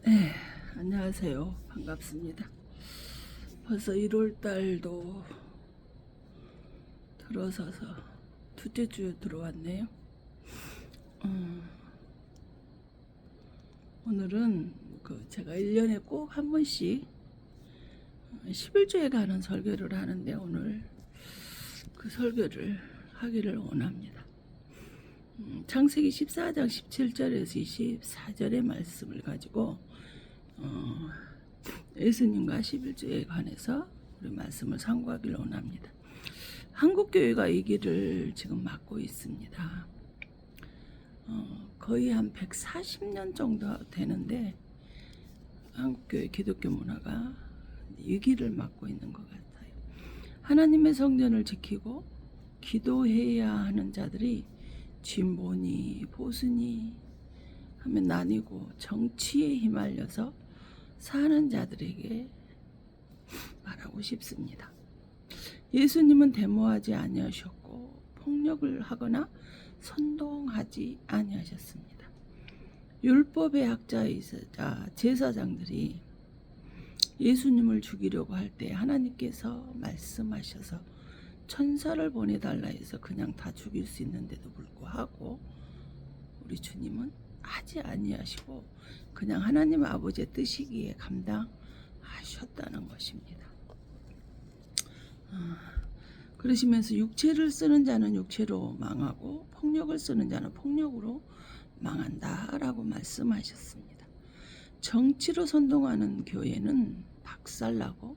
네, 안녕하세요. 반갑습니다. 벌써 1월 달도 들어서서 둘째 주에 들어왔네요. 오늘은 제가 1년에 꼭 한 번씩 11주에 가는 설교를 하는데 오늘 그 설교를 하기를 원합니다. 창세기 14장 17절에서 24절의 말씀을 가지고 예수님과 11주에 관해서 우리 말씀을 상고하기를 원합니다. 한국교회가 이 길을 지금 맡고 있습니다. 거의 한 140년 정도 되는데 한국교회 기독교 문화가 이 길을 맡고 있는 것 같아요. 하나님의 성전을 지키고 기도해야 하는 자들이 진보니 보수니 하면 나뉘고 정치에 휘말려서 사는 자들에게 말하고 싶습니다. 예수님은 데모하지 아니하셨고 폭력을 하거나 선동하지 아니하셨습니다. 율법의 학자이자 제사장들이 예수님을 죽이려고 할 때 하나님께서 말씀하셔서 천사를 보내달라 해서 그냥 다 죽일 수 있는데도 불구하고 우리 주님은 하지 아니하시고 그냥 하나님 아버지의 뜻이기에 감당하셨다는 것입니다. 그러시면서 육체를 쓰는 자는 육체로 망하고 폭력을 쓰는 자는 폭력으로 망한다라고 말씀하셨습니다. 정치로 선동하는 교회는 박살나고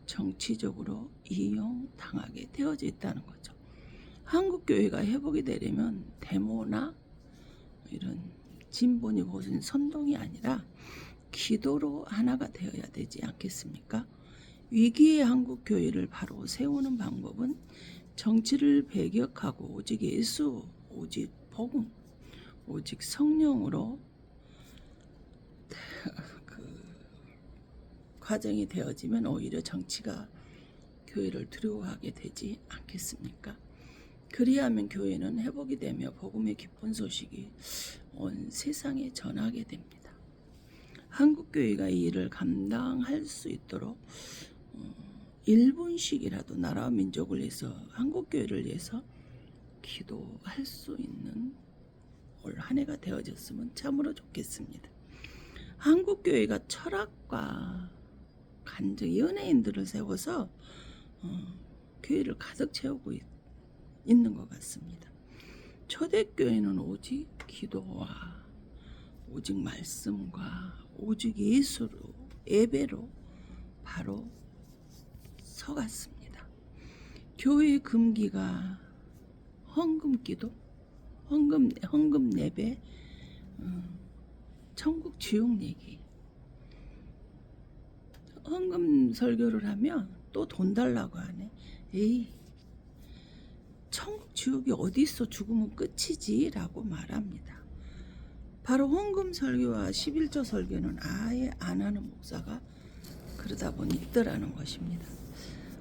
정치적으로 이용당하게 되어져 있다는 거죠. 한국 교회가 회복이 되려면 데모나 이런 진보니 보수니 선동이 아니라 기도로 하나가 되어야 되지 않겠습니까? 위기의 한국 교회를 바로 세우는 방법은 정치를 배격하고 오직 예수, 오직 복음, 오직 성령으로 과정이 되어지면 오히려 정치가 교회를 두려워하게 되지 않겠습니까? 그리하면 교회는 회복이 되며 복음의 기쁜 소식이 온 세상에 전하게 됩니다. 한국교회가 이 일을 감당할 수 있도록 1분씩이라도 나라와 민족을 위해서 한국교회를 위해서 기도할 수 있는 올 한 해가 되어졌으면 참으로 좋겠습니다. 한국교회가 철학과 간증 연예인들을 세워서 교회를 가득 채우고 있는 것 같습니다. 초대교회는 오직 기도와 오직 말씀과 오직 예수로 예배로 바로 서갔습니다. 교회의 금기가 헌금기도, 헌금 예배, 천국 지옥 얘기. 헌금 설교를 하면 또 돈 달라고 하네. 에이, 천국 지옥이 어디 있어? 죽으면 끝이지 라고 말합니다. 바로 헌금 설교와 11조 설교는 아예 안 하는 목사가 그러다 보니 있더라는 것입니다.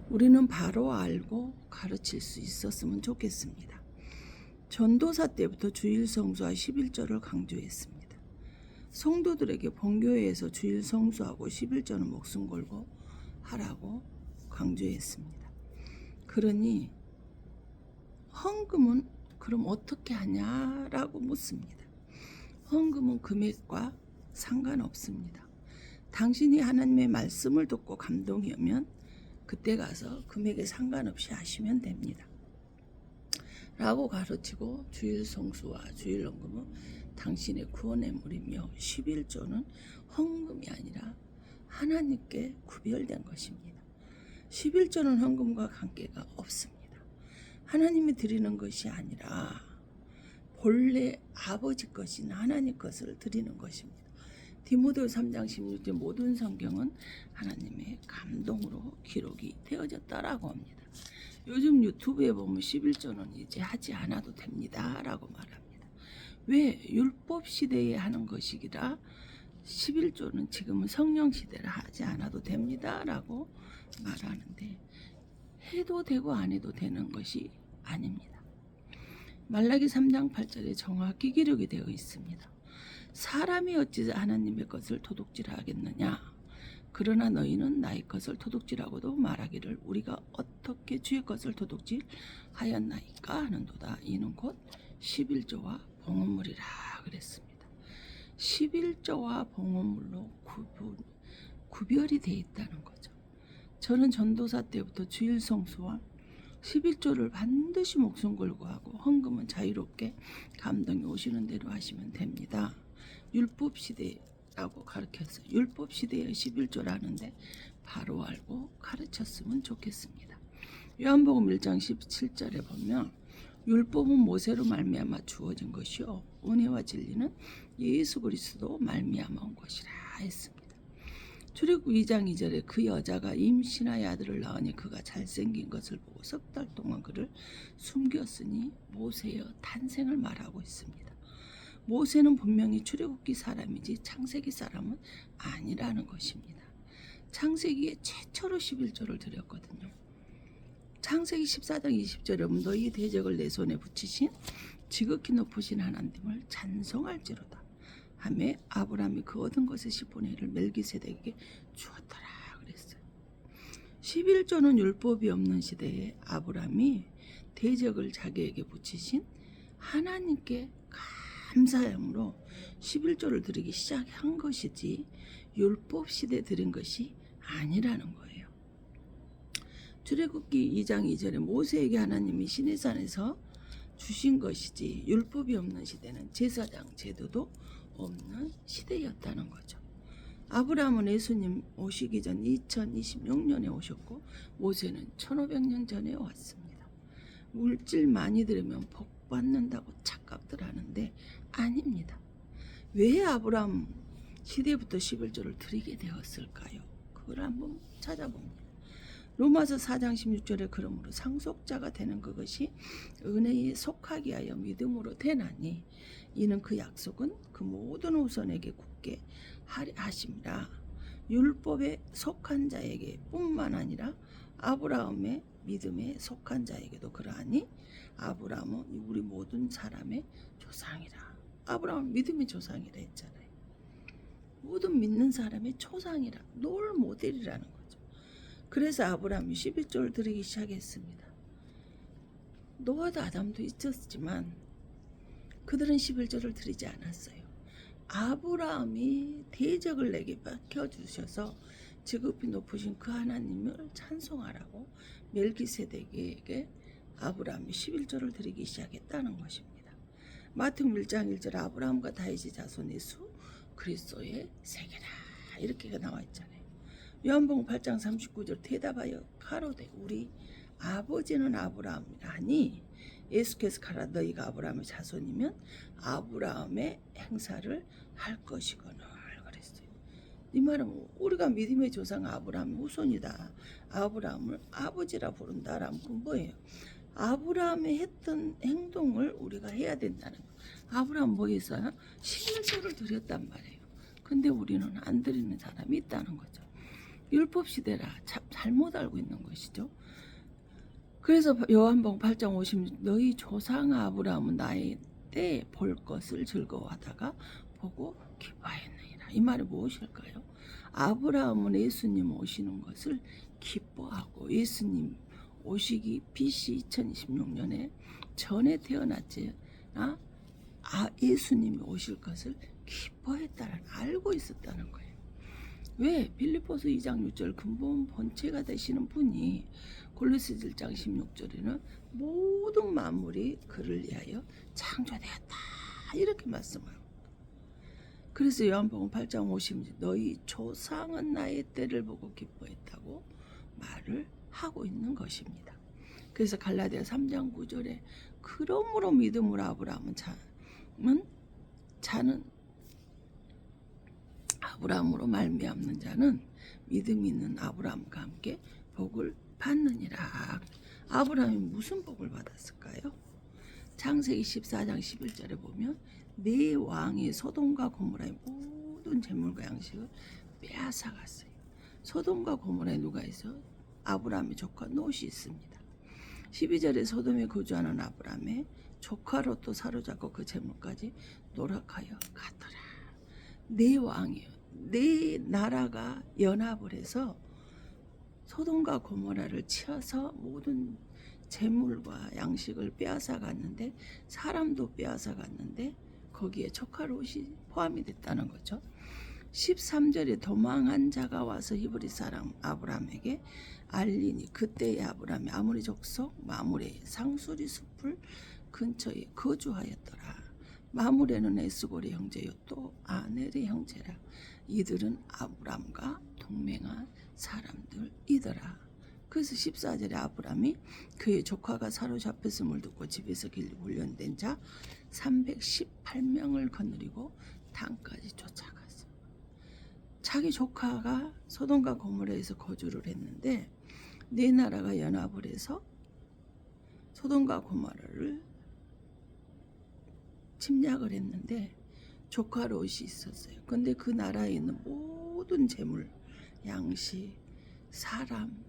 우리는 바로 알고 가르칠 수 있었으면 좋겠습니다. 전도사 때부터 주일 성수와 11조를 강조했습니다. 성도들에게 본교회에서 주일 성수하고 11조는 목숨 걸고 하라고 강조했습니다. 그러니 헌금은 그럼 어떻게 하냐라고 묻습니다. 헌금은 금액과 상관없습니다. 당신이 하나님의 말씀을 듣고 감동이 오면 그때 가서 금액에 상관없이 하시면 됩니다. 라고 가르치고 주일 성수와 주일 헌금은 당신의 구원의 물이며 11조는 헌금이 아니라 하나님께 구별된 것입니다. 11조는 헌금과 관계가 없습니다. 하나님이 드리는 것이 아니라 본래 아버지 것인 하나님 것을 드리는 것입니다. 디모데후서 3장 16절 모든 성경은 하나님의 감동으로 기록이 되어졌다라고 합니다. 요즘 유튜브에 보면 11조는 이제 하지 않아도 됩니다 라고 말합니다. 왜? 율법 시대에 하는 것이기라 11조는 지금은 성령 시대라 하지 않아도 됩니다 라고 말하는데 해도 되고 안 해도 되는 것이 아닙니다. 말라기 3장 8절에 정확히 기록이 되어 있습니다. 사람이 어찌 하나님의 것을 도둑질하겠느냐. 그러나 너희는 나의 것을 도둑질하고도 말하기를 우리가 어떻게 주의 것을 도둑질하였나이까 하는도다. 이는 곧 11조와 봉헌물이라 그랬습니다. 11조와 봉헌물로 구별이 돼 있다는 거죠. 저는 전도사 때부터 주일 성수와 11조를 반드시 목숨 걸고 하고 헌금은 자유롭게 감동이 오시는 대로 하시면 됩니다. 율법 시대라고 가르쳤어요. 율법 시대의 11조라는데 바로 알고 가르쳤으면 좋겠습니다. 요한복음 1장 17절에 보면 율법은 모세로 말미암아 주어진 것이요 은혜와 진리는 예수 그리스도 말미암아 온 것이라 했습니다. 출애굽 2장 2절에 그 여자가 임신하여 아들을 낳으니 그가 잘생긴 것을 보고 석 달 동안 그를 숨겼으니 모세의 탄생을 말하고 있습니다. 모세는 분명히 출애굽기 사람이지 창세기 사람은 아니라는 것입니다. 창세기에 최초로 11조를 드렸거든요. 창세기 14장 20절에 보면 너희 대적을 내 손에 붙이신 지극히 높으신 하나님을 찬송할지로다 하며 아브라함이 그 얻은 것의 10분의 1을 멜기세덱에게 주었더라 그랬어요. 11조는 율법이 없는 시대에 아브라함이 대적을 자기에게 붙이신 하나님께 감사함으로 11조를 드리기 시작한 것이지 율법 시대 드린 것이 아니라는 거예요. 출애굽기 2장 2절에 모세에게 하나님이 시내산에서 주신 것이지 율법이 없는 시대는 제사장 제도도 없는 시대였다는 거죠. 아브라함은 예수님 오시기 전 2026년에 오셨고 모세는 1500년 전에 왔습니다. 물질 많이 들으면 복 받는다고 착각들 하는데 아닙니다. 왜 아브라함 시대부터 11조를 드리게 되었을까요? 그걸 한번 찾아봅니다. 로마서 4장 16절에 그러므로 상속자가 되는 그것이 은혜에 속하기 하여 믿음으로 되나니 이는 그 약속은 그 모든 후손에게 굳게 하심이라. 율법에 속한 자에게 뿐만 아니라 아브라함의 믿음에 속한 자에게도 그러하니 아브라함은 우리 모든 사람의 조상이라. 아브라함은 믿음의 조상이라 했잖아요. 모든 믿는 사람의 조상이라, 롤 모델이라는 거죠. 그래서 아브라함이 11조를 드리기 시작했습니다. 노아도 아담도 있었지만 그들은 11조를 드리지 않았어요. 아브라함이 대적을 내게 맡겨주셔서 지극히 높으신 그 하나님을 찬송하라고 멜기세덱에게 아브라함이 11조를 드리기 시작했다는 것입니다. 마태복음 1장 1절 아브라함과 다윗의 자손의 수 그리스도의 세계라 이렇게 나와 있잖아요. 요한복음 8장 39절 대답하여 가로되 우리 아버지는 아브라함이라 하니 예수께서 가라 너희가 아브라함의 자손이면 아브라함의 행사를 할 것이거늘 그랬어요. 이 말은 우리가 믿음의 조상 아브라함의 후손이다. 아브라함을 아버지라 부른다라는 건 뭐예요? 아브라함이 했던 행동을 우리가 해야 된다는 거. 아브라함 뭐 했어요? 11조를 드렸단 말이에요. 근데 우리는 안 드리는 사람이 있다는 거죠. 율법 시대라 참 잘못 알고 있는 것이죠. 그래서 요한복음 8장 50 너희 조상 아브라함은 나의 때 볼 것을 즐거워하다가 보고 기뻐했느니라. 이 말이 무엇일까요? 아브라함은 예수님 오시는 것을 기뻐하고 예수님 오시기 BC 2026년에 전에 태어났지 예수님이 오실 것을 기뻐했다는 알고 있었다는 거예요. 왜? 빌립보서 2장 6절 근본 본체가 되시는 분이 골로새 1장 16절에는 모든 만물이 그를 위하여 창조되었다 이렇게 말씀하고 그래서 요한복음 8장 50절 너희 조상은 나의 때를 보고 기뻐했다고 말을 하고 있는 것입니다. 그래서 갈라디아 3장 9절에 그러므로 믿음으로 아브라함은 자는 아브라함으로 말미암는 자는 믿음이 있는 아브라함과 함께 복을 받느니라. 아브라함이 무슨 복을 받았을까요? 창세기 14장 11절에 보면 네 왕이 소돔과 고모라의 모든 재물과 양식을 빼앗아갔어요. 소돔과 고모라에 누가 있어? 아브라함의 조카 롯이 있습니다. 12절에 소돔에 거주하는 아브라함의 조카 롯도 사로잡고 그 재물까지 노력하여 갔더라 네 왕이요. 네 나라가 연합을 해서 소돔과 고모라를 치어서 모든 재물과 양식을 빼앗아 갔는데, 사람도 빼앗아 갔는데 거기에 조카 롯이 포함이 됐다는 거죠. 13절에 도망한 자가 와서 히브리 사람 아브라함에게 알리니 그때의 아브라함이 아모리 족속 마므레의 상수리 숲을 근처에 거주하였더라. 마므레는 에스골의 형제요 또 아넬의 형제라. 이들은 아브람과 동맹한 사람들이더라. 그래서 14절에 아브람이 그의 조카가 사로잡혔음을 듣고 집에서 길고 훈련된 자 318명을 거느리고 단까지 쫓아갔어. 자기 조카가 소돔과 고모라에서 거주를 했는데 네 나라가 연합을 해서 소돔과 고모라를 침략을 했는데 조카 롯이 있었어요. 근데 그 나라에 있는 모든 재물, 양식, 사람,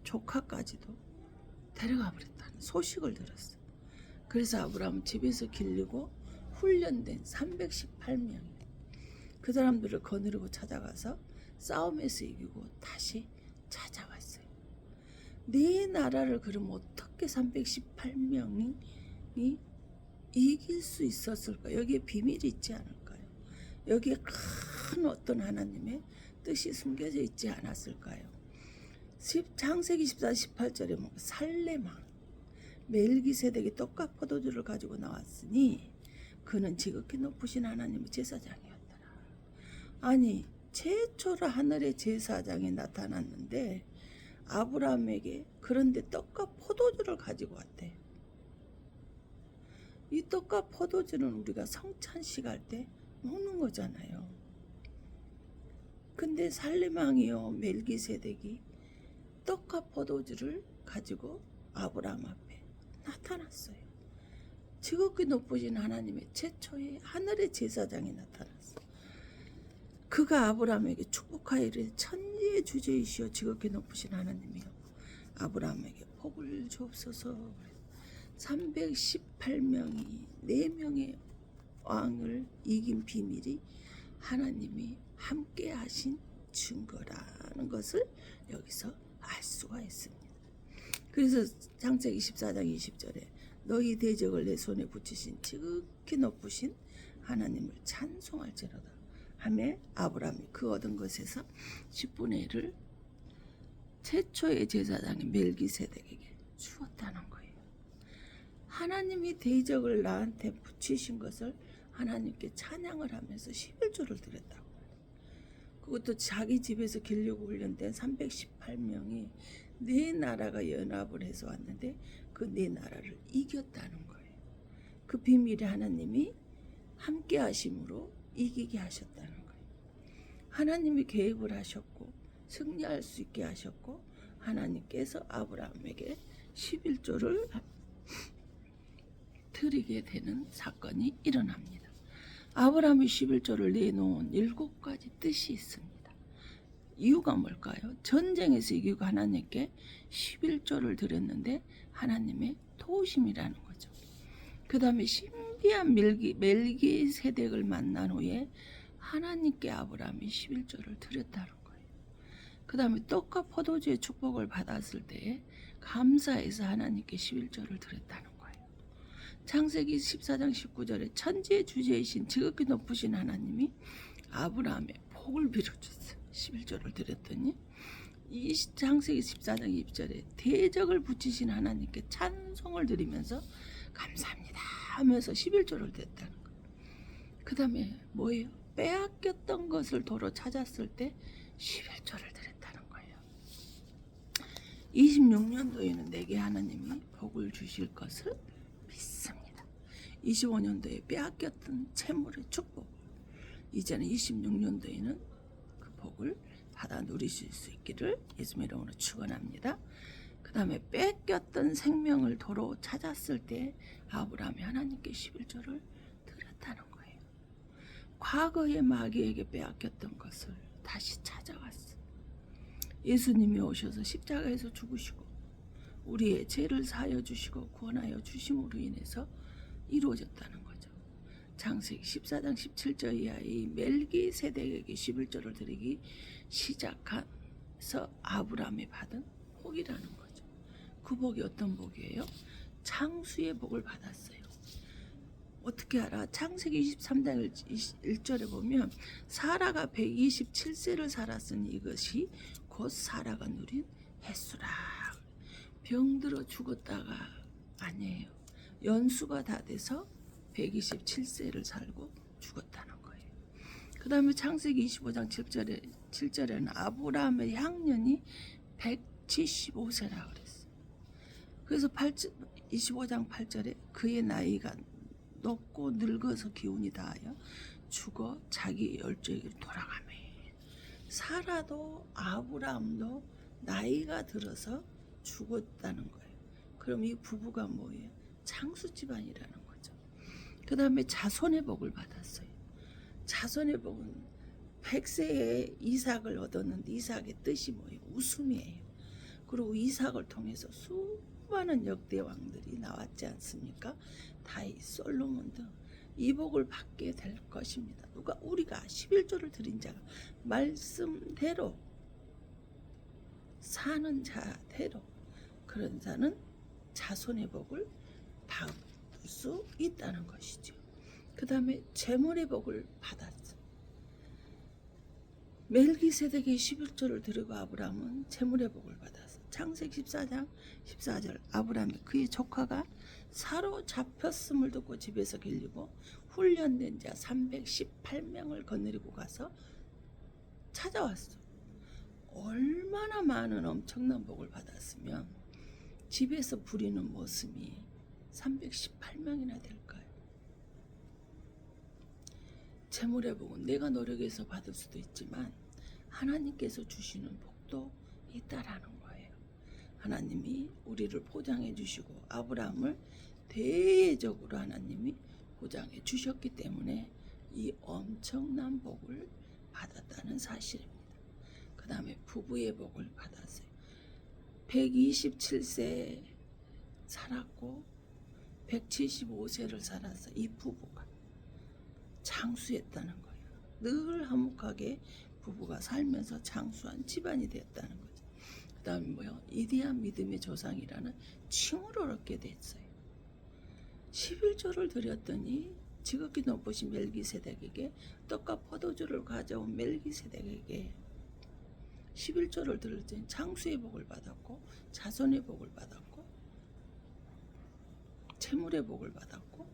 조카까지도 데려가 버렸다는 소식을 들었어. 그래서 아브라함은 집에서 길르고 훈련된 318명이 그 사람들을 거느리고 찾아가서 싸움에서 이기고 다시 찾아왔어요. 네 나라를 그럼 어떻게 318명이 이길 수 있었을까? 여기에 비밀이 있지 않을까요? 여기에 큰 어떤 하나님의 뜻이 숨겨져 있지 않았을까요? 창세기 14, 18절에 뭐 살레망 멜기세덱이 떡과 포도주를 가지고 나왔으니 그는 지극히 높으신 하나님의 제사장이었더라. 아니 최초로 하늘의 제사장이 나타났는데 아브라함에게 그런데 떡과 포도주를 가지고 왔대. 이 떡과 포도주는 우리가 성찬식 할 때 먹는 거잖아요. 근데 살레망이요 멜기세덱이 떡과 포도주를 가지고 아브라함 앞에 나타났어요. 지극히 높으신 하나님의 최초의 하늘의 제사장이 나타났어요. 그가 아브라함에게 축복하이를 천지의 주제이시여 지극히 높으신 하나님이여 아브라함에게 복을 주옵소서. 318명이 4명의 왕을 이긴 비밀이 하나님이 함께 하신 증거라는 것을 여기서 알 수가 있습니다. 그래서 창세기 14장 20절에 너희 대적을 내 손에 붙이신 지극히 높으신 하나님을 찬송할지로다 하며 아브라함이 그 얻은 것에서 10분의 1을 최초의 제사장인 멜기세덱에게 주었다는 거예요. 하나님이 대적을 나한테 붙이신 것을 하나님께 찬양을 하면서 11조를 드렸다고. 그것도 자기 집에서 길르고 훈련된 318명이 네 나라가 연합을 해서 왔는데 그 네 나라를 이겼다는 거예요. 그 비밀이 하나님이 함께 하심으로 이기게 하셨다는 거예요. 하나님이 계획을 하셨고 승리할 수 있게 하셨고 하나님께서 아브라함에게 11조를 드리게 되는 사건이 일어납니다. 아브라함이 11조를 내놓은 7가지 뜻이 있습니다. 이유가 뭘까요? 전쟁에서 이기고 하나님께 11조를 드렸는데 하나님의 도우심이라는 거죠. 그 다음에 신비한 멜기세덱을 만난 후에 하나님께 아브라함이 11조를 드렸다는 거예요. 그 다음에 떡과 포도주의 축복을 받았을 때 감사해서 하나님께 11조를 드렸다는 거예요. 창세기 14장 19절에 천지의 주제이신 지극히 높으신 하나님이 아브라함의 복을 빌어줬어요. 11조를 드렸더니 이 창세기 14장 20절에 대적을 붙이신 하나님께 찬송을 드리면서 감사합니다 하면서 11조를 드렸다는 거예요. 그 다음에 뭐예요? 빼앗겼던 것을 도로 찾았을 때 11조를 드렸다는 거예요. 26년도에는 내게 하나님이 복을 주실 것을 믿습니다. 25년도에 빼앗겼던 채물의 축복, 이제는 26년도에는 그 복을 받아 누리실 수 있기를 예수님의 이름으로 축원합니다. 그 다음에 뺏겼던 생명을 도로 찾았을 때 아브라함이 하나님께 11조를 드렸다는 거예요. 과거의 마귀에게 빼앗겼던 것을 다시 찾아왔어요. 예수님이 오셔서 십자가에서 죽으시고 우리의 죄를 사하여 주시고 구원하여 주심으로 인해서 이루어졌다는 거죠. 창세기 14장 17절 이하의 멜기세덱에게 11조를 드리기 시작해서 아브라함이 받은 복이라는 거죠. 그 복이 어떤 복이에요? 창수의 복을 받았어요. 어떻게 알아? 창세기 23장 1절에 보면 사라가 127세를 살았으니 이것이 곧 사라가 누린 횟수라. 병들어 죽었다가 아니에요. 연수가 다 돼서 127세를 살고 죽었다는 거예요. 그 다음에 창세기 25장 7절에는 아브라함의 향년이 175세라 그랬어요. 그래서 25장 8절에 그의 나이가 높고 늙어서 기운이 다하여 죽어 자기 열조에게 돌아가매. 사라도 아브라함도 나이가 들어서 죽었다는 거예요. 그럼 이 부부가 뭐예요? 창수 집안이라는 거죠. 그 다음에 자손의 복을 받았어요. 자손의 복은 100세에 이삭을 얻었는데 이삭의 뜻이 뭐예요? 웃음이에요. 그리고 이삭을 통해서 수많은 역대 왕들이 나왔지 않습니까? 다윗, 솔로몬 등 이 복을 받게 될 것입니다. 누가? 우리가 11조를 드린 자가 말씀대로 사는 자대로 그런 자는 자손의 복을 받을 수 있다는 것이죠. 그 다음에 재물의 복을 받았어. 멜기세덱이 11조를 드리고 아브라함은 재물의 복을 받았어. 창세기 14장 14절 아브라함이 그의 조카가 사로잡혔음을 듣고 집에서 길리고 훈련된 자 318명을 거느리고 가서 찾아왔어. 얼마나 많은 엄청난 복을 받았으면 집에서 부리는 모습이 318명이나 될까요? 재물의 복은 내가 노력해서 받을 수도 있지만 하나님께서 주시는 복도 있다라는 거예요. 하나님이 우리를 포장해 주시고 아브라함을 대외적으로 하나님이 포장해 주셨기 때문에 이 엄청난 복을 받았다는 사실입니다. 그 다음에 부부의 복을 받았어요. 127세 살았고 175세를 살아서 이 부부가 장수했다는 거예요. 늘 화목하게 부부가 살면서 장수한 집안이 되었다는 거죠. 그 다음에 뭐요? 위대한 믿음의 조상이라는 칭호를 얻게 됐어요. 11조를 드렸더니 지극히 높으신 멜기세덱에게 떡과 포도주를 가져온 멜기세덱에게 11조를 드렸더니 창수의 복을 받았고 자손의 복을 받았고 재물의 복을 받았고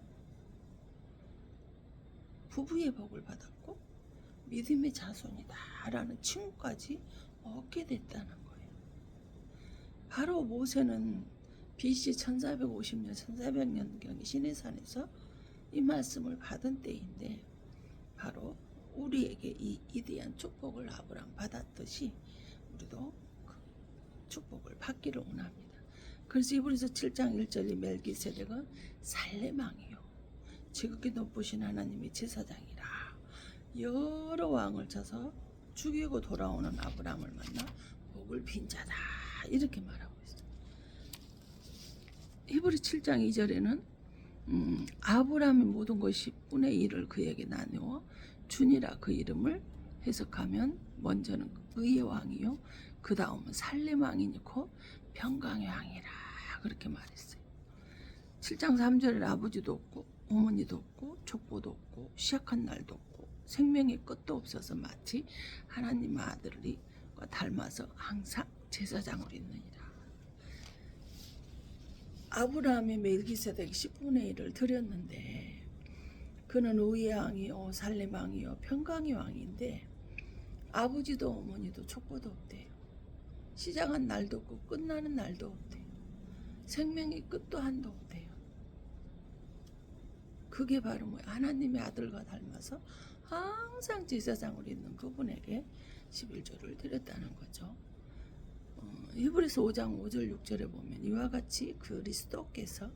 부부의 복을 받았고 믿음의 자손이다라는 칭호까지 얻게 됐다는 거예요. 바로 모세는 BC 1450년 1400년경에 시내산에서 이 말씀을 받은 때인데 바로 우리에게 이 위대한 축복을 아브라함 받았듯이 우리도 그 축복을 받기를 원합니다. 그래서 이브리서 7장 1절이 멜기세덱은 살레망이요 지극히 높으신 하나님의 제사장이라 여러 왕을 쳐서 죽이고 돌아오는 아브라함을 만나 복을 빈 자다 이렇게 말하고 있어요. 히브리 7장 2절에는 아브라함의 모든 것이 분의 1을 그에게 나누어 주니라 그 이름을 해석하면 먼저는 의의 왕이요 그 다음은 살렘 왕이니고 평강의 왕이라 그렇게 말했어요. 7장 3절에 아버지도 없고 어머니도 없고 족보도 없고 시작한 날도 없고 생명의 끝도 없어서 마치 하나님의 아들이 닮아서 항상 제사장으로 있느니라. 아브라함의 멜기세덱 10분의 1을 드렸는데 그는 의의 왕이요 살렘 왕이요 평강의 왕인데 아버지도 어머니도 족보도 없대요. 시작한 날도 없고 끝나는 날도 없대요. 생명의 끝도 한도 없대요. 그게 바로 뭐야? 하나님의 아들과 닮아서 항상 제사장으로 있는 그분에게 11조를 드렸다는 거죠. 히브리서 5장 5절 6절에 보면 이와 같이 그리스도께서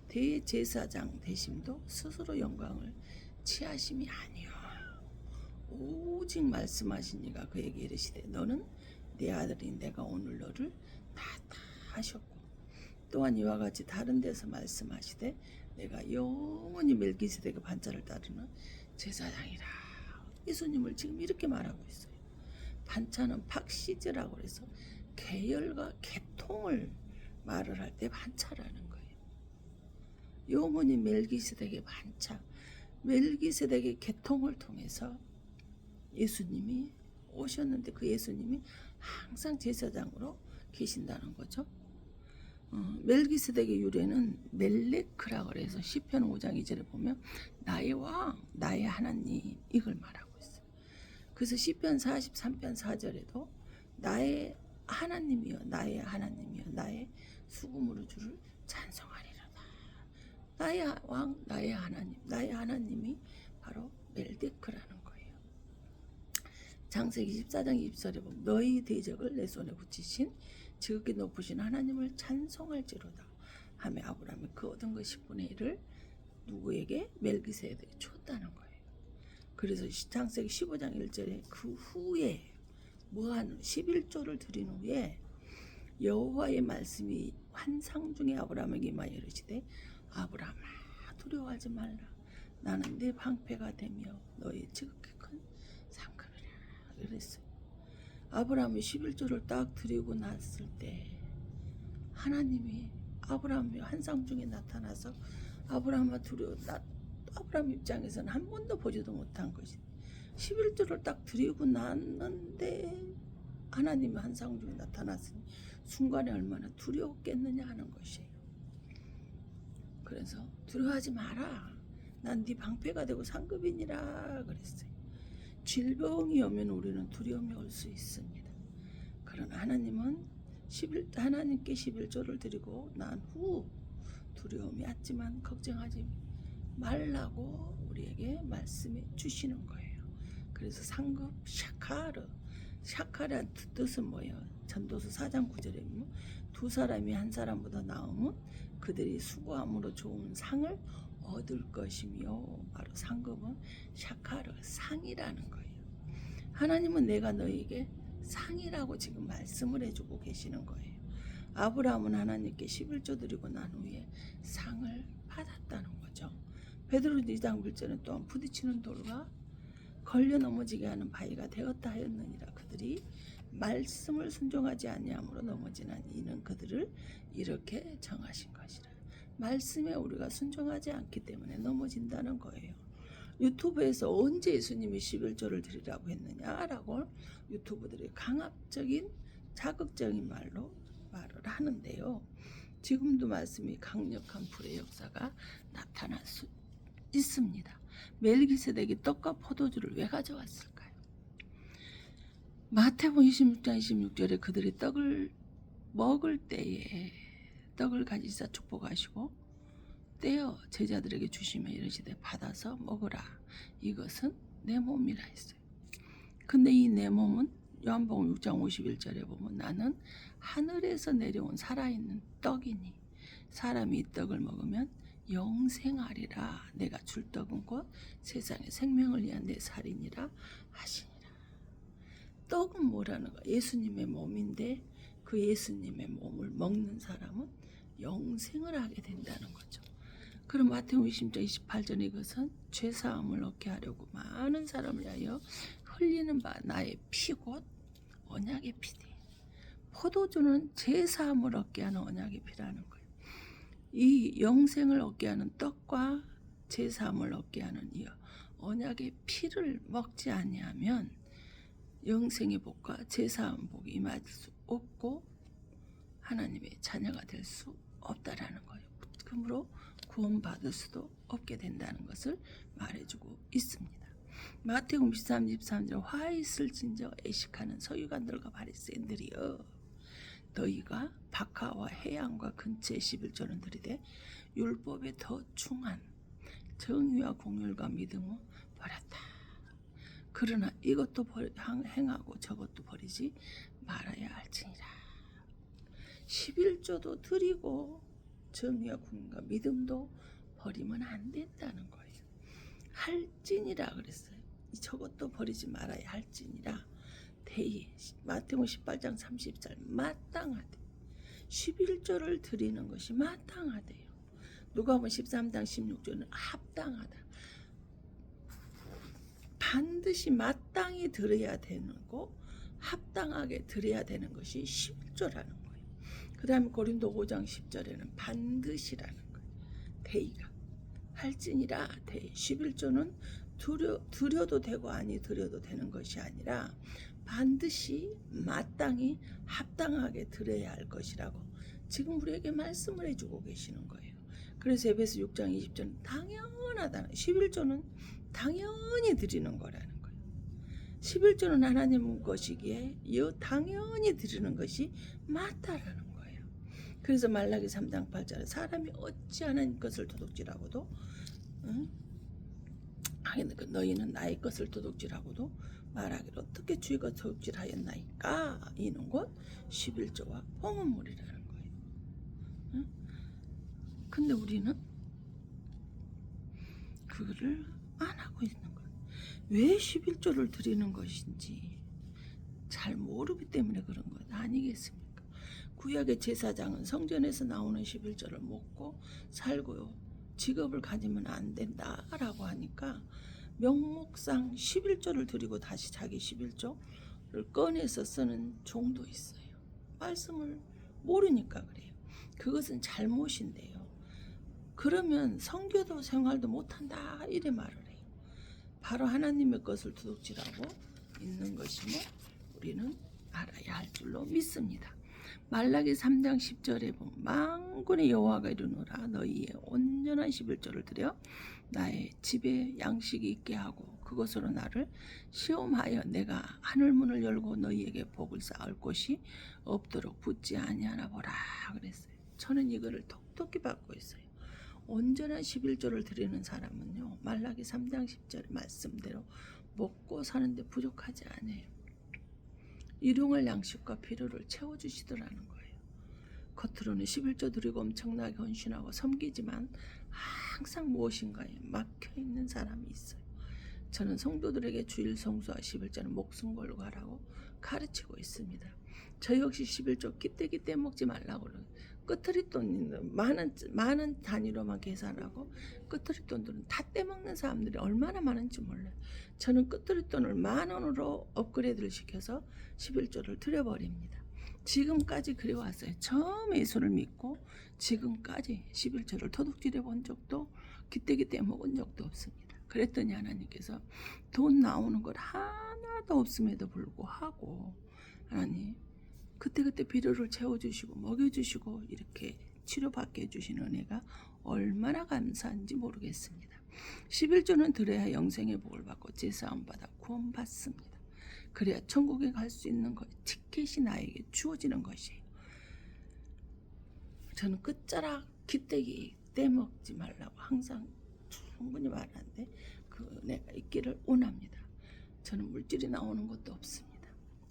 대제사장 되심도 스스로 영광을 취하심이 아니요 오직 말씀하신 이가 그에게 이르시되 너는 내 아들인 내가 오늘 너를 다 하셨고 또한 이와 같이 다른 데서 말씀하시되 내가 영원히 멜기세덱의 반차를 따르는 제사장이라. 예수님을 지금 이렇게 말하고 있어요. 반차는 팍시즈라고 그래서 계열과 계통을 말을 할 때 반차라는 거예요. 영원히 멜기세덱의 반차, 멜기세덱의 계통을 통해서 예수님이 오셨는데 그 예수님이 항상 제사장으로 계신다는 거죠. 멜기세덱의 유래는 멜레크라고 해서 시편 5장 2절에 보면 나의 왕, 나의 하나님 이걸 말하고 있어요. 그래서 시편 43편 4절에도 나의 하나님이여 나의 하나님이여 나의 수금으로 주를 찬송하리로다. 나의 왕, 나의 하나님, 나의 하나님이 바로 멜데크라는 거예요. 장세기 14장 20절에 보면 너희 대적을 내 손에 붙이신 지극히 높으신 하나님을 찬송할지로다 하며 아브라함이 그 얻은 것 10분의 1을 누구에게? 멜기세덱에게 줬다는 거예요. 그래서 장세기 15장 1절에 그 후에 뭐하는 11조를 드린 후에 여호와의 말씀이 환상 중에 아브라함에게 임하여 이르시되 아브라함아 두려워하지 말라 나는 네 방패가 되며 너의 지극히 큰 상급이라 그랬어요. 아브라함이 11조를 딱 드리고 났을 때 하나님이 아브라함이 환상 중에 나타나서 아브라함 입장에서는 한 번도 보지도 못한 것이 11조를 딱 드리고 났는데 하나님이 환상 중에 나타났으니 순간에 얼마나 두려웠겠느냐 하는 것이에요. 그래서 두려워하지 마라. 난 네 방패가 되고 상급이니라 그랬어요. 질병이 오면 우리는 두려움이 올 수 있습니다. 그러나 하나님은 하나님께 11조를 드리고 난 후 두려움이 왔지만 걱정하지 말라고 우리에게 말씀해 주시는 거예요. 그래서 상급 샤카라는 뜻은 뭐예요? 전도서 4장 9절에 보면 두 사람이 한 사람보다 나으면 그들이 수고함으로 좋은 상을 얻을 것이며 바로 상급은 샤카르 상이라는 거예요. 하나님은 내가 너에게 상이라고 지금 말씀을 해주고 계시는 거예요. 아브라함은 하나님께 11조 드리고 난 후에 상을 받았다는 거죠. 베드로 2장 1절은 또한 부딪히는 돌과 걸려 넘어지게 하는 바위가 되었다 하였느니라. 그들이 말씀을 순종하지 아니함으로 넘어지는 이는 그들을 이렇게 정하신 것이라. 말씀에 우리가 순종하지 않기 때문에 넘어진다는 거예요. 유튜브에서 언제 예수님이 11조를 드리라고 했느냐라고 유튜브들이 강압적인 자극적인 말로 말을 하는데요. 지금도 말씀이 강력한 불의 역사가 나타날 수 있습니다. 멜기세덱이 떡과 포도주를 왜 가져왔을까요? 마태복음 26장 26절에 그들이 떡을 먹을 때에 떡을 가지사 축복하시고 떼어 제자들에게 주시며 이르시되 받아서 먹으라 이것은 내 몸이라 했어요. 근데 이 내 몸은 요한복음 6장 51절에 보면 나는 하늘에서 내려온 살아있는 떡이니 사람이 이 떡을 먹으면 영생하리라. 내가 줄 떡은 곧 세상의 생명을 위한 내 살이니라 하시니라. 떡은 뭐라는 거야? 예수님의 몸인데 그 예수님의 몸을 먹는 사람은 영생을 하게 된다는 거죠. 그럼 마태복음 20장 28절에 이것은 죄사함을 얻게 하려고 많은 사람을 위하여 흘리는 바 나의 피 곧 언약의 피되. 포도주는 죄사함을 얻게 하는 언약의 피라는 거예요. 이 영생을 얻게 하는 떡과 죄사함을 얻게 하는 이 언약의 피를 먹지 아니하면 영생의 복과 죄사함 복이 임할 수 없고 하나님의 자녀가 될 수 없다라는 거예요. 그러므로 구원받을 수도 없게 된다는 것을 말해주고 있습니다. 마태복음 13절 화 있을진저 애식하는 서기관들과 바리새인들이여 너희가 박하와 해양과 근처의 11조는 드리되 율법에 더 중한 정의와 공율과 믿음을 버렸다. 그러나 이것도 행하고 저것도 버리지 말아야 할지니라. 11조도 드리고 정의와 공율과 믿음도 버리면 안 된다는 거예요. 할지니라 그랬어요. 저것도 버리지 말아야 할지니라. 대의 마태복음 18장 30절 마땅하되 11조를 드리는 것이 마땅하대요. 누가복음 13장 16절은 합당하다. 반드시 마땅히 드려야 되는 거, 합당하게 드려야 되는 것이 11조라는 거예요. 그 다음에 고린도 5장 10절에는 반드시라는 거예요. 대의가 할지니라. 대의 11조는 드려도 되고 아니 드려도 되는 것이 아니라 반드시 마땅히 합당하게 드려야 할 것이라고 지금 우리에게 말씀을 해주고 계시는 거예요. 그래서 에베소 6장 20절은 당연하다는, 11조는 당연히 드리는 거라는 거예요. 11조는 하나님 것이기에 당연히 드리는 것이 맞다라는 거예요. 그래서 말라기 3장 8절에 사람이 어찌 하나님 것을 도둑질하고도 너희는 나의 것을 도둑질하고도 말하기를 어떻게 주의 것 도둑질하였나이까. 이는 곧 11조와 봉헌물이라는 거예요. 근데 우리는 그거를 안 하고 있는 거예요. 왜 11조를 드리는 것인지 잘 모르기 때문에 그런 것 아니겠습니까? 구약의 제사장은 성전에서 나오는 11조를 먹고 살고요. 직업을 가지면 안 된다라고 하니까 명목상 11조를 드리고 다시 자기 11조를 꺼내서 쓰는 종도 있어요. 말씀을 모르니까 그래요. 그것은 잘못인데요. 그러면 선교도 생활도 못한다 이래 말을 해요. 바로 하나님의 것을 도둑질하고 있는 것임을 우리는 알아야 할 줄로 믿습니다. 말라기 3장 10절에 보면 만군의 여호와가 이르노라 너희의 온전한 11조를 드려 나의 집에 양식이 있게 하고 그것으로 나를 시험하여 내가 하늘문을 열고 너희에게 복을 쌓을 곳이 없도록 붙지 아니하나 보라 그랬어요. 저는 이거를 톡톡히 받고 있어요. 온전한 11조를 드리는 사람은요, 말라기 3장 10절의 말씀대로 먹고 사는데 부족하지 않아요. 일용할 양식과 필요를 채워주시더라는 거예요. 겉으로는 11조 드리고 엄청나게 헌신하고 섬기지만 항상 무엇인가에 막혀있는 사람이 있어요. 저는 성도들에게 주일 성수와 11조는 목숨 걸고 하라고 가르치고 있습니다. 저 역시 11조 끼떼기 떼먹지 말라고 그래요. 끄트리 돈 많은 단위로만 계산하고 끄트리 돈들은 다 떼먹는 사람들이 얼마나 많은지 몰라요. 저는 끄트리 돈을 10,000원으로 업그레이드를 시켜서 11조를 드려버립니다. 지금까지 그래왔어요. 처음에 예수를 믿고 지금까지 11조를 도둑질해 본 적도 기떼기 떼먹은 적도 없습니다. 그랬더니 하나님께서 돈 나오는 것 하나도 없음에도 불구하고 하나님 그때그때 필요를 채워주시고 먹여주시고 이렇게 치료받게 해주시는 은혜가 얼마나 감사한지 모르겠습니다. 11조는 드려야 영생의 복을 받고 제사함 받아 구원받습니다. 그래야 천국에 갈 수 있는 것, 티켓이 나에게 주어지는 것이에요. 저는 끝자락 기대기 떼먹지 말라고 항상 충분히 말하는데 그 은혜가 있기를 원합니다. 저는 물질이 나오는 것도 없습니다.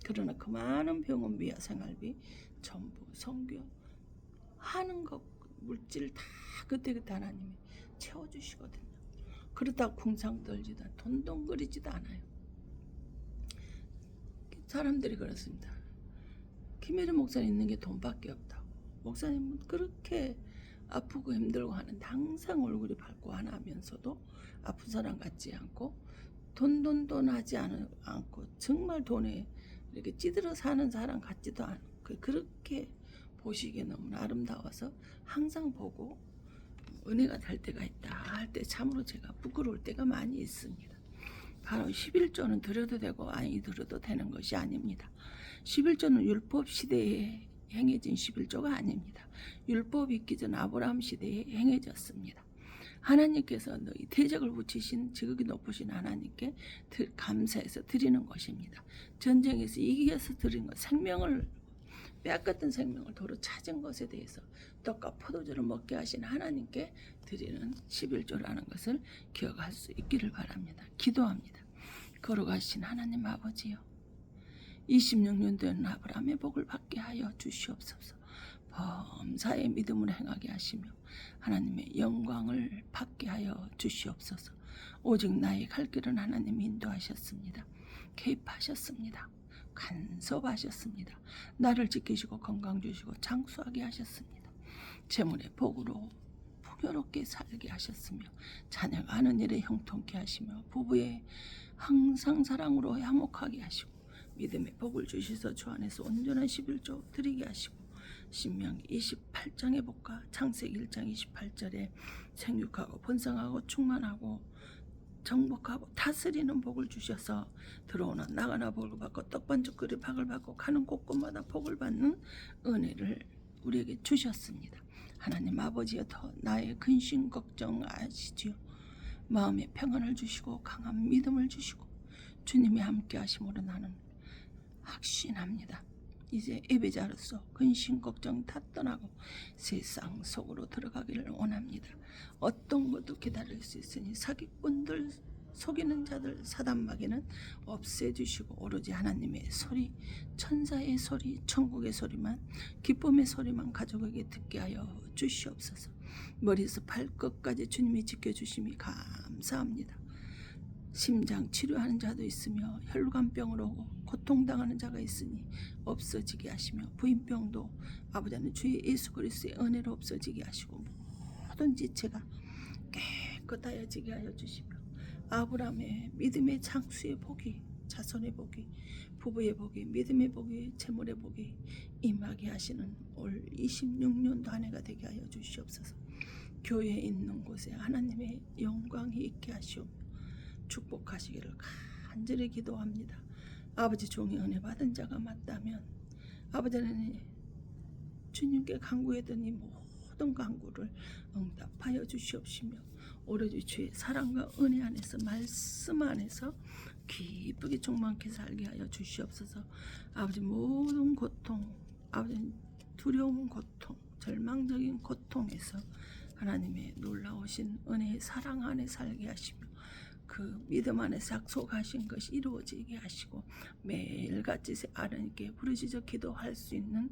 그러나 그 많은 병원비와 생활비 전부 선교 하는 것 물질 다 그때그때 하나님이 채워주시거든요. 그러다 궁상 떨지도 돈 덩거리지도 않아요. 사람들이 그렇습니다. 김혜리 목사님 있는 게 돈밖에 없다고. 목사님은 그렇게 아프고 힘들고 하는데 항상 얼굴이 밝고 하나면서도 아픈 사람 같지 않고 돈 하지 않고 정말 돈에 이렇게 찌들어 사는 사람 같지도 않고 그렇게 보시기에 너무나 아름다워서 항상 보고 은혜가 될 때가 있다 할 때 참으로 제가 부끄러울 때가 많이 있습니다. 바로 11조는 드려도 되고 아니 드려도 되는 것이 아닙니다. 11조는 율법 시대에 행해진 11조가 아닙니다. 율법이 있기 전 아브라함 시대에 행해졌습니다. 하나님께서 너희 대적을 붙이신 지극히 높으신 하나님께 감사해서 드리는 것입니다. 전쟁에서 이겨서 드린 것, 생명을 빼앗겼던 생명을 도로 찾은 것에 대해서 떡과 포도주를 먹게 하신 하나님께 드리는 11조라는 것을 기억할 수 있기를 바랍니다. 기도합니다. 걸어가신 하나님 아버지요, 26년 된 아브라함의 복을 받게 하여 주시옵소서. 범사의 믿음을 행하게 하시며 하나님의 영광을 받게 하여 주시옵소서. 오직 나의 갈 길은 하나님이 인도하셨습니다. 개입하셨습니다. 간섭하셨습니다. 나를 지키시고 건강 주시고 장수하게 하셨습니다. 재물의 복으로 풍요롭게 살게 하셨으며 자녀가 하는 일에 형통케 하시며 부부의 항상 사랑으로 화목하게 하시고 믿음의 복을 주시서 주 안에서 온전한 11조 드리게 하시고 신명기 28장의 복과 창세기 1장 28절에 생육하고 번성하고 충만하고 정복하고 다스리는 복을 주셔서 들어오는 나가나 복을 받고 떡반죽거리 박을 받고 가는 곳곳마다 복을 받는 은혜를 우리에게 주셨습니다. 하나님 아버지여 더 나의 근심 걱정 아시지요. 마음의 평안을 주시고 강한 믿음을 주시고 주님이 함께 하심으로 나는 확신합니다. 이제 예배자로서 근심 걱정 다 떠나고 세상 속으로 들어가기를 원합니다. 어떤 것도 기다릴 수 있으니 사기꾼들 속이는 자들 사단마귀는 없애주시고 오로지 하나님의 소리 천사의 소리 천국의 소리만 기쁨의 소리만 가족에게 듣게 하여 주시옵소서. 머리에서 발끝까지 주님이 지켜주심이 감사합니다. 심장 치료하는 자도 있으며 혈관병으로 고통당하는 자가 있으니 없어지게 하시며 부인병도 아버지는 주의 예수 그리스도의 은혜로 없어지게 하시고 모든 지체가 깨끗하여지게 하여 주시며 아브라함의 믿음의 장수의 복이 자손의 복이 부부의 복이 믿음의 복이 재물의 복이 임하게 하시는 올 26년도 한 해가 되게 하여 주시옵소서. 교회에 있는 곳에 하나님의 영광이 있게 하시오며 축복하시기를 간절히 기도합니다. 아버지 종이 은혜 받은 자가 맞다면 아버지는 주님께 간구했더니 모든 간구를 응답하여 주시옵시며 오로지 주의 사랑과 은혜 안에서 말씀 안에서 기쁘게 충만케 살게 하여 주시옵소서. 아버지 모든 고통 아버지 두려운 고통 절망적인 고통에서 하나님의 놀라우신 은혜의 사랑 안에 살게 하시며 그 믿음 안에서 약속하신 것이 이루어지게 하시고 매일같이 하나님께 부르짖어 기도할 수 있는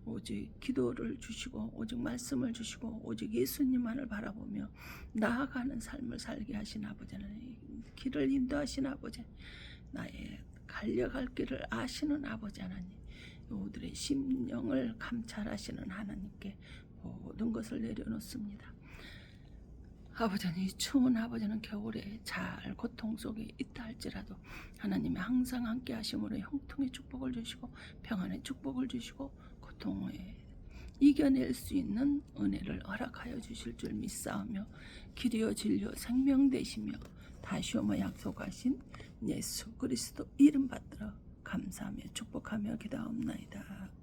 오직 기도를 주시고 오직 말씀을 주시고 오직 예수님만을 바라보며 나아가는 삶을 살게 하신 아버지 하나님 길을 인도하신 아버지 나의 갈려갈 길을 아시는 아버지 하나님 우리들의 심령을 감찰하시는 하나님께 모든 것을 내려놓습니다. 아버지는 추운 아버지는 겨울에 잘 고통 속에 있다 할지라도 하나님이 항상 함께 하심으로 형통의 축복을 주시고 평안의 축복을 주시고 고통에 이겨낼 수 있는 은혜를 허락하여 주실 줄 믿사오며 길이요 진리요 생명 되시며 다시 오며 약속하신 예수 그리스도 이름 받들어 감사하며 축복하며 기도하옵나이다.